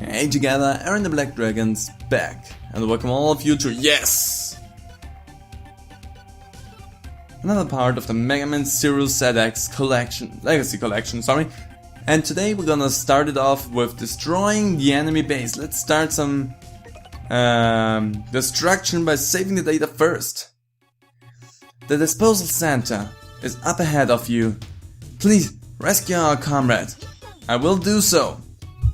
Hey together, Aaron the Black Dragon's back, and welcome all of you to another part of the Megaman Zero ZX collection, Legacy collection, sorry. And today we're gonna start it off with destroying the enemy base. Let's start some destruction by saving the data first. The disposal center is up ahead of you. Please rescue our comrade. I will do so.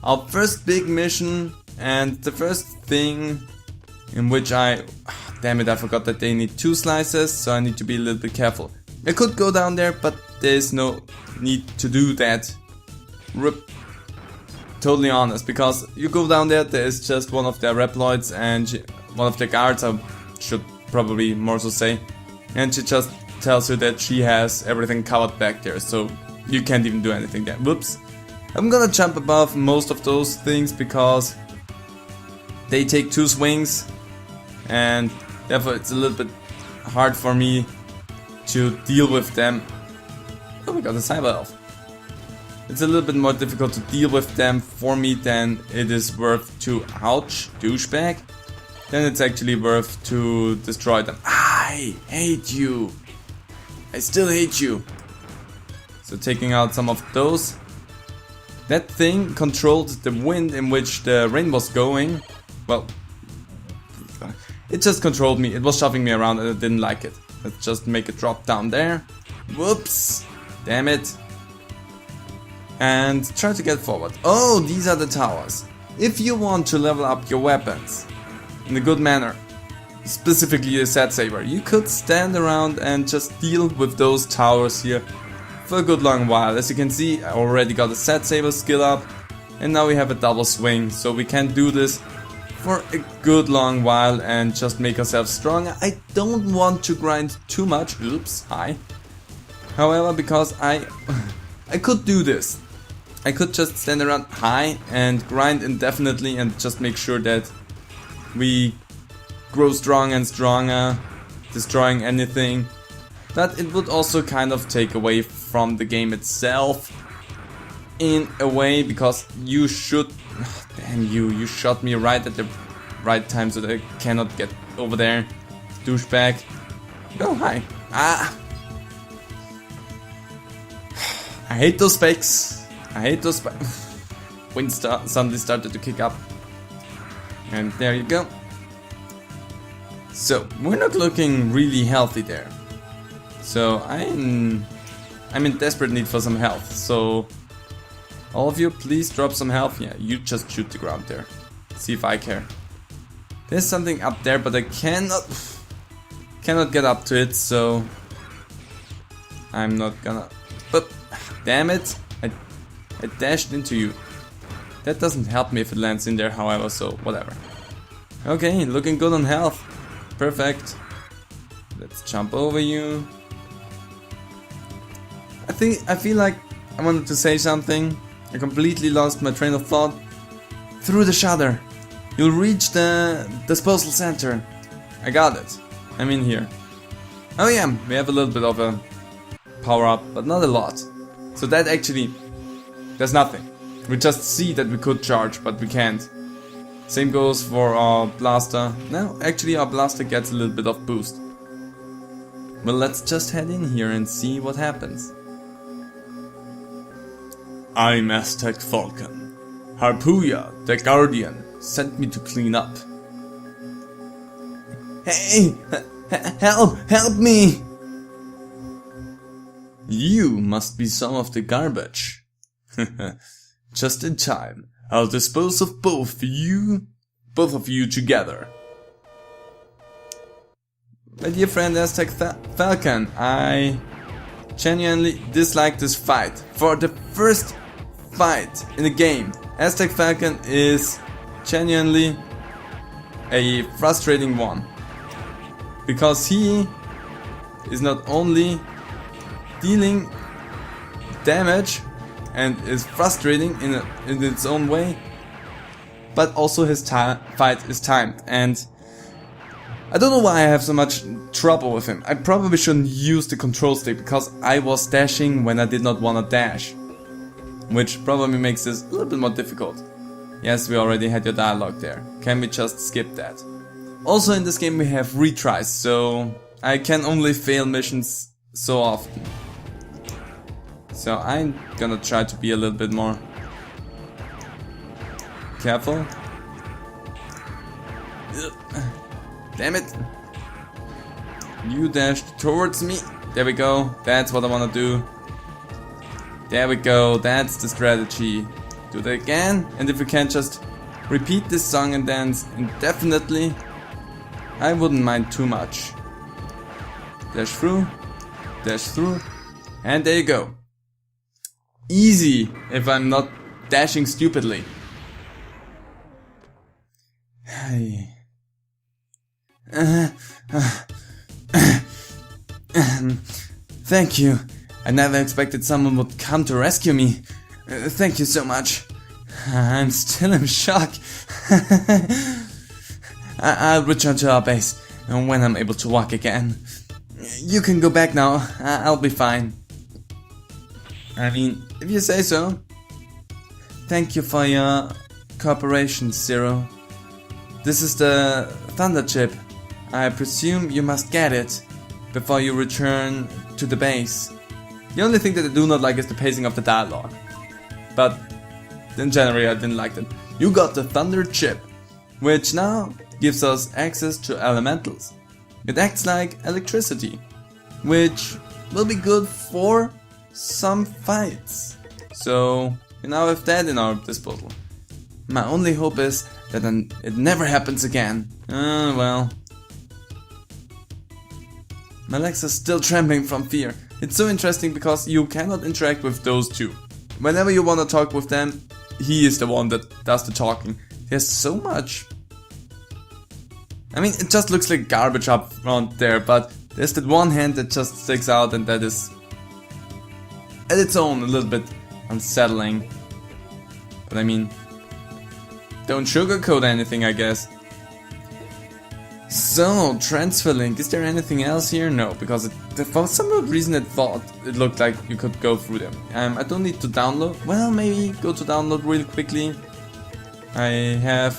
Our first big mission and the first thing in which damn it, I forgot that they need 2 slices, so I need to be a little bit careful. I could go down there, but there's no need to do that. Totally honest, because you go down there, there's just one of their Reploids and one of the guards, I should probably more so say, and she just tells you that she has everything covered back there, so you can't even do anything there. Whoops. I'm gonna jump above most of those things because they take 2 swings and therefore it's a little bit hard for me to deal with them. Oh, we got a cyber elf. It's a little bit more difficult to deal with them for me than it is worth to, ouch, douchebag, then it's actually worth to destroy them. I hate you. I still hate you. So taking out some of those. That thing controlled the wind in which the rain was going. Well, it just controlled me. It was shoving me around and I didn't like it. Let's just make it drop down there. Whoops. Damn it. And try to get forward. Oh, these are the towers. If you want to level up your weapons in a good manner, specifically a Set Saber, you could stand around and just deal with those towers here for a good long while. As you can see, I already got a Set Saber skill up and now we have a double swing, so we can do this for a good long while and just make ourselves stronger. I don't want to grind too much, oops, hi. However, because I could do this. I could just stand around high and grind indefinitely and just make sure that we grow stronger and stronger, destroying anything. But it would also kind of take away from the game itself in a way, because you should, damn you shot me right at the right time so that I cannot get over there, douchebag. Go hi. I hate those specs. I hate those specs. Wind suddenly started to kick up. And there you go. So, we're not looking really healthy there. So, I'm in desperate need for some health. So, all of you, please drop some health. Yeah, you just shoot the ground there. See if I care. There's something up there, but I cannot get up to it, so I'm not gonna. But damn it! I dashed into you. That doesn't help me if it lands in there, however, so whatever. Okay, looking good on health. Perfect. Let's jump over you. I feel like I wanted to say something. I completely lost my train of thought. Through the shutter, you'll reach the disposal center. I got it. I'm in here. Oh yeah, we have a little bit of a power up, but not a lot. So that actually, there's nothing. We just see that we could charge, but we can't. Same goes for our blaster. No, actually our blaster gets a little bit of boost. Well, let's just head in here and see what happens. I'm Aztec Falcon. Harpuya, the Guardian, sent me to clean up. Hey! Help me! You must be some of the garbage. Just in time. I'll dispose of both of you together. My dear friend Aztec Falcon, I genuinely dislike this fight. For the first fight in the game, Aztec Falcon is genuinely a frustrating one. Because he is not only dealing damage and is frustrating in its own way, but also his fight is timed, and I don't know why I have so much trouble with him. I probably shouldn't use the control stick because I was dashing when I did not want to dash, which probably makes this a little bit more difficult. Yes, we already had your dialogue there. Can we just skip that? Also in this game we have retries, so I can only fail missions so often. So I'm gonna try to be a little bit more careful. Damn it! You dashed towards me. There we go. That's what I wanna do. There we go. That's the strategy. Do that again. And if we can just repeat this song and dance indefinitely, I wouldn't mind too much. Dash through, and there you go. Easy if I'm not dashing stupidly. Thank you. I never expected someone would come to rescue me. Thank you so much. I'm still in shock. I'll return to our base when I'm able to walk again. You can go back now. I'll be fine. I mean, if you say so. Thank you for your cooperation, Zero. This is the Thunder Chip. I presume you must get it before you return to the base. The only thing that I do not like is the pacing of the dialogue. But in general I didn't like it. You got the Thunder Chip, which now gives us access to elementals. It acts like electricity, which will be good for some fights. So we now have that in our disposal. My only hope is that it never happens again. Well. My legs are still trembling from fear. It's so interesting because you cannot interact with those two. Whenever you want to talk with them, he is the one that does the talking. There's so much. I mean, it just looks like garbage up front there, but there's that one hand that just sticks out, and that is at its own a little bit unsettling. But I mean, don't sugarcoat anything, I guess. So, transfer link, is there anything else here? No, because for some odd reason it thought it looked like you could go through them. I don't need to download, well maybe go to download real quickly. I have...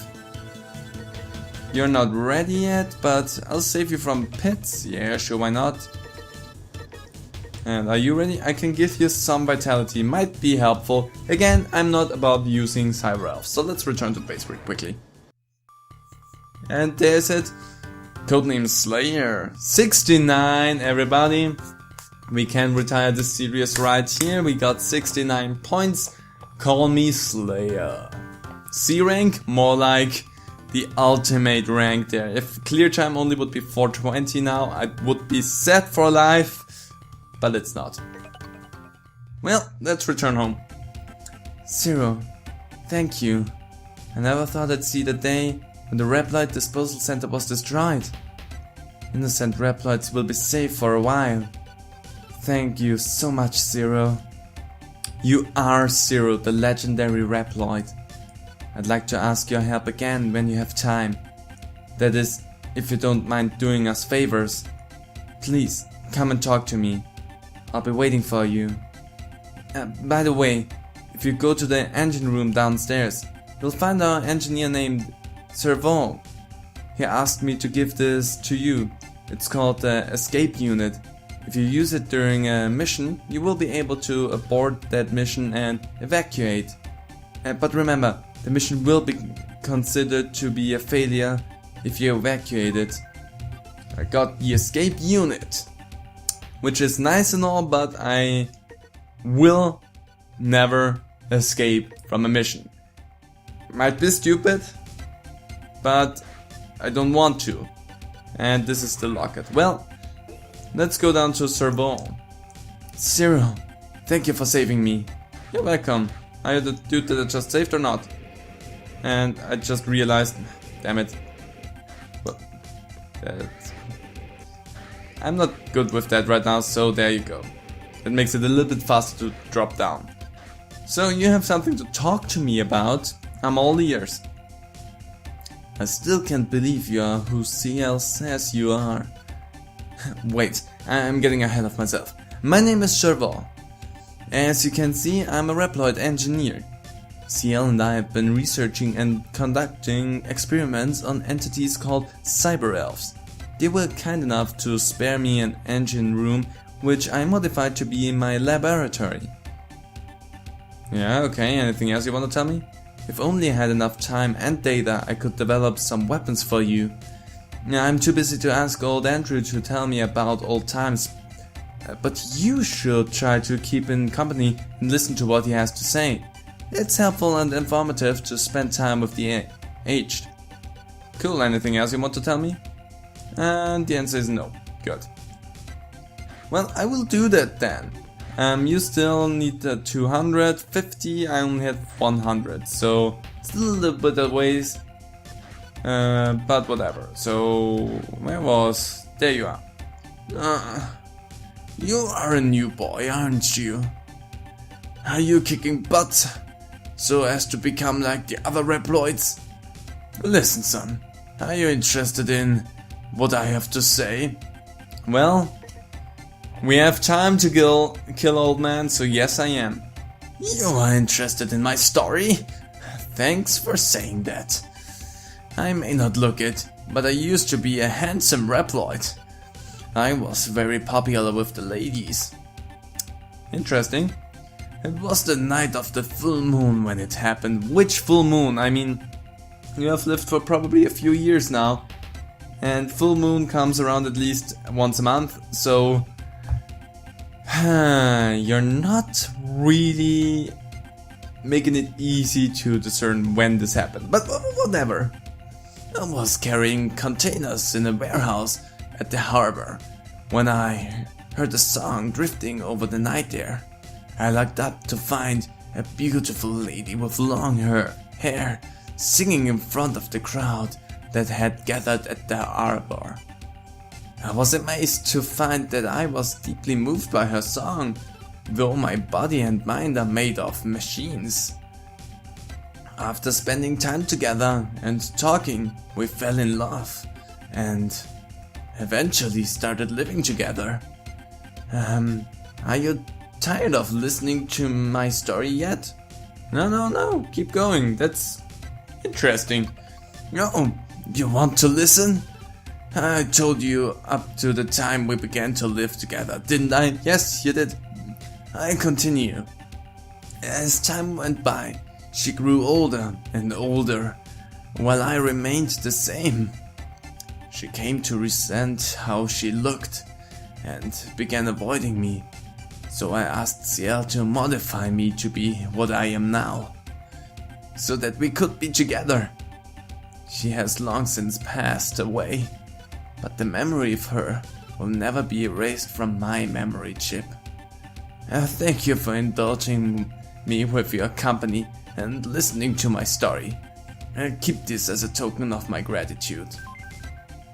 You're not ready yet, but I'll save you from pits, yeah sure why not. And are you ready? I can give you some vitality, might be helpful. Again, I'm not about using Cyber Elf, so let's return to base real quickly. And there's it. Codename Slayer. 69 everybody. We can retire this series right here. We got 69 points. Call me Slayer. C rank, more like the ultimate rank there. If clear time only would be 420 now, I would be set for life. But it's not. Well, let's return home. Zero, thank you. I never thought I'd see the day when the Reploid disposal center was destroyed. Innocent Reploids will be safe for a while. Thank you so much, Zero. You are Zero, the legendary Reploid. I'd like to ask your help again when you have time. That is, if you don't mind doing us favors. Please, come and talk to me. I'll be waiting for you. By the way, if you go to the engine room downstairs, you'll find our engineer named Servo. He asked me to give this to you. It's called the escape unit. If you use it during a mission, you will be able to abort that mission and evacuate. But remember, the mission will be considered to be a failure if you evacuate it. I got the escape unit, which is nice and all, but I will never escape from a mission. Might be stupid, but I don't want to. And this is the locket. Well, let's go down to Servo. Zero, thank you for saving me. You're welcome. Are you the dude that I just saved or not? And I just realized, damn it. Well, I'm not good with that right now, so there you go. It makes it a little bit faster to drop down. So you have something to talk to me about? I'm all ears. I still can't believe you are who CL says you are. Wait, I'm getting ahead of myself. My name is Servo. As you can see, I'm a Reploid engineer. CL and I have been researching and conducting experiments on entities called cyber elves. They were kind enough to spare me an engine room, which I modified to be my laboratory. Yeah, okay, anything else you want to tell me? If only I had enough time and data, I could develop some weapons for you. I'm too busy to ask old Andrew to tell me about old times, but you should try to keep in company and listen to what he has to say. It's helpful and informative to spend time with the aged. Cool, anything else you want to tell me? And the answer is no. Good. Well, I will do that then. You still need 250, I only had 100, so still a little bit of ways, but whatever. So, where was... there you are. You are a new boy, aren't you? Are you kicking butt so as to become like the other Reploids? Listen, son, are you interested in what I have to say? Well, we have time to kill old man, so yes I am. You are interested in my story? Thanks for saying that. I may not look it, but I used to be a handsome Reploid. I was very popular with the ladies. Interesting. It was the night of the full moon when it happened. Which full moon? I mean, you have lived for probably a few years now, and full moon comes around at least once a month, so you're not really making it easy to discern when this happened, but whatever. I was carrying containers in a warehouse at the harbor when I heard a song drifting over the night there. I looked up to find a beautiful lady with long hair singing in front of the crowd that had gathered at the harbor. I was amazed to find that I was deeply moved by her song, though my body and mind are made of machines. After spending time together and talking, we fell in love and eventually started living together. Are you tired of listening to my story yet? No, keep going, that's interesting. No, you want to listen? I told you up to the time we began to live together, didn't I? Yes, you did. I continue. As time went by, she grew older and older, while I remained the same. She came to resent how she looked and began avoiding me, so I asked Ciel to modify me to be what I am now, so that we could be together. She has long since passed away, but the memory of her will never be erased from my memory chip. Thank you for indulging me with your company and listening to my story. Keep this as a token of my gratitude.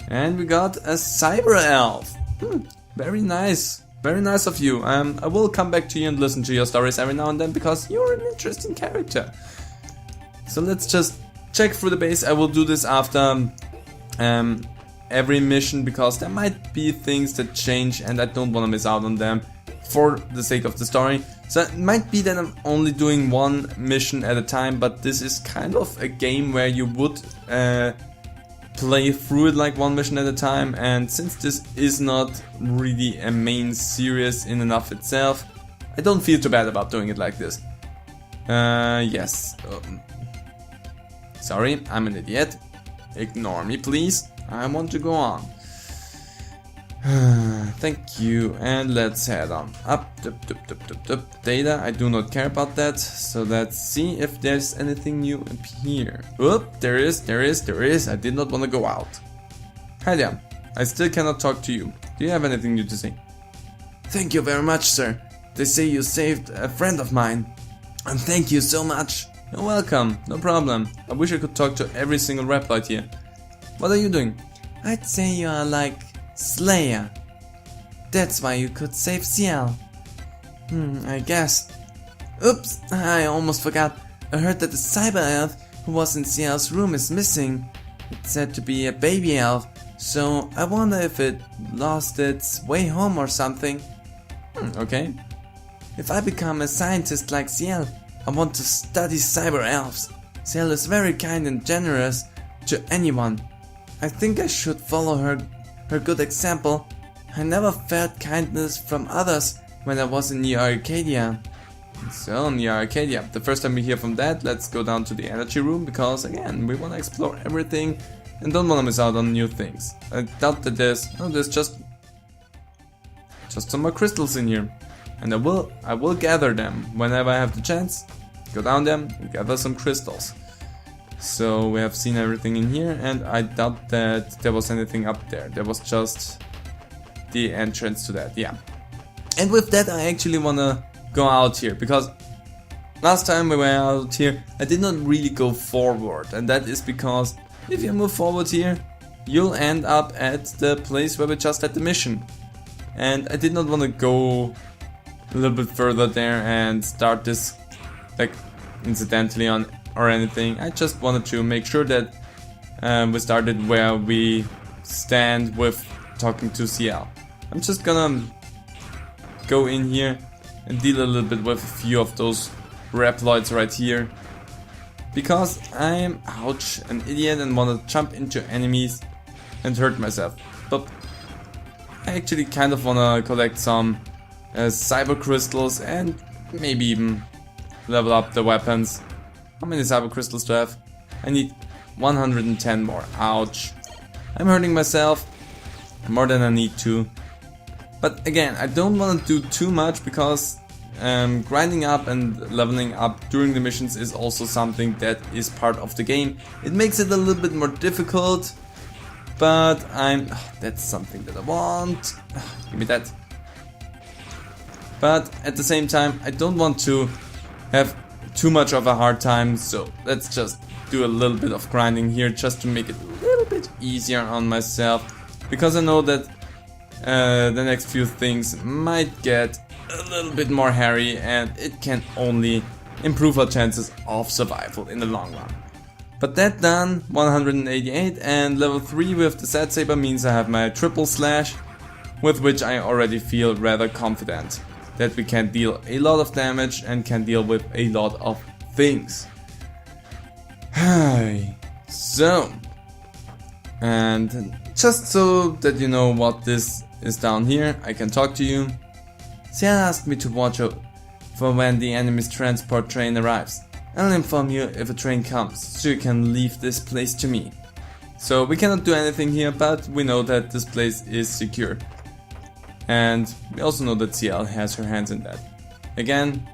And we got a cyber elf. Very nice. Very nice of you. I will come back to you and listen to your stories every now and then because you're an interesting character. So let's just check through the base. I will do this after every mission because there might be things that change and I don't want to miss out on them for the sake of the story. So it might be that I'm only doing one mission at a time, but this is kind of a game where you would play through it like one mission at a time, and since this is not really a main series in and of itself, I don't feel too bad about doing it like this. Yes. Sorry, I'm an idiot. Ignore me, please. I want to go on. Thank you, and let's head on up. Data, I do not care about that, so let's see if there's anything new up here. Oop, there is. I did not want to go out. Hi there, I still cannot talk to you. Do you have anything new to say? Thank you very much, sir. They say you saved a friend of mine, and thank you so much. You're welcome, no problem. I wish I could talk to every single Reploid here. What are you doing? I'd say you are like Slayer. That's why you could save Ciel. I guess. Oops, I almost forgot. I heard that the cyber elf who was in Ciel's room is missing. It's said to be a baby elf, so I wonder if it lost its way home or something. Okay. If I become a scientist like Ciel, I want to study cyber elves. Ciel is very kind and generous to anyone. I think I should follow her good example. I never felt kindness from others when I was in New Arcadia. So, New Arcadia. The first time we hear from that, let's go down to the energy room, because again, we want to explore everything and don't want to miss out on new things. I doubt that there's just some more crystals in here. And I will gather them whenever I have the chance. Go down them and gather some crystals. So we have seen everything in here, and I doubt that there was anything up there. There was just the entrance to that, yeah. And with that, I actually wanna go out here, because last time we were out here, I did not really go forward, and that is because if you move forward here, you'll end up at the place where we just had the mission. And I did not want to go a little bit further there and start this like incidentally on or anything. I just wanted to make sure that we started where we stand with talking to CL. I'm just gonna go in here and deal a little bit with a few of those Reploids right here, because I'm, ouch, an idiot and want to jump into enemies and hurt myself. But I actually kind of want to collect some cyber crystals and maybe even level up the weapons. How many cyber crystals do I have? I need 110 more. Ouch. I'm hurting myself more than I need to. But again, I don't want to do too much, because grinding up and leveling up during the missions is also something that is part of the game. It makes it a little bit more difficult, but that's something that I want. Give me that. But at the same time, I don't want to have too much of a hard time, so let's just do a little bit of grinding here just to make it a little bit easier on myself, because I know that the next few things might get a little bit more hairy, and it can only improve our chances of survival in the long run. But that done, 188, and level 3 with the Sad Saber means I have my triple slash, with which I already feel rather confident that we can deal a lot of damage and can deal with a lot of things. So, and just so that you know what this is down here, I can talk to you. Ciel asked me to watch out for when the enemy's transport train arrives. I'll inform you if a train comes, so you can leave this place to me. So we cannot do anything here, but we know that this place is secure. And we also know that CL has her hands in that. Again,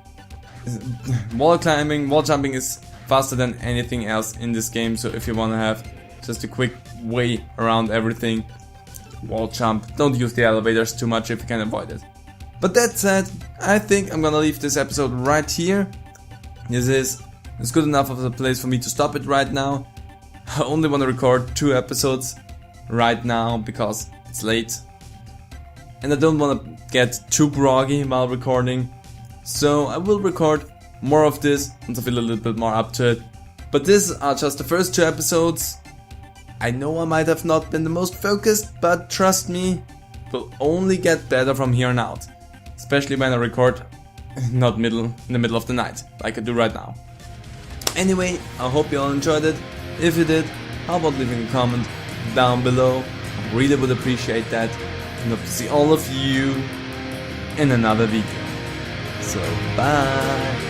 wall climbing, wall jumping is faster than anything else in this game, so if you want to have just a quick way around everything, wall jump. Don't use the elevators too much if you can avoid it. But that said, I think I'm gonna leave this episode right here. It's good enough of a place for me to stop it right now. I only want to record 2 episodes right now because it's late. And I don't want to get too groggy while recording. So I will record more of this once I feel a little bit more up to it. But these are just the first 2 episodes. I know I might have not been the most focused, but trust me, it will only get better from here on out. Especially when I record not in the middle of the night, like I do right now. Anyway, I hope you all enjoyed it. If you did, how about leaving a comment down below? I really would appreciate that. And hope to see all of you in another video. So, bye!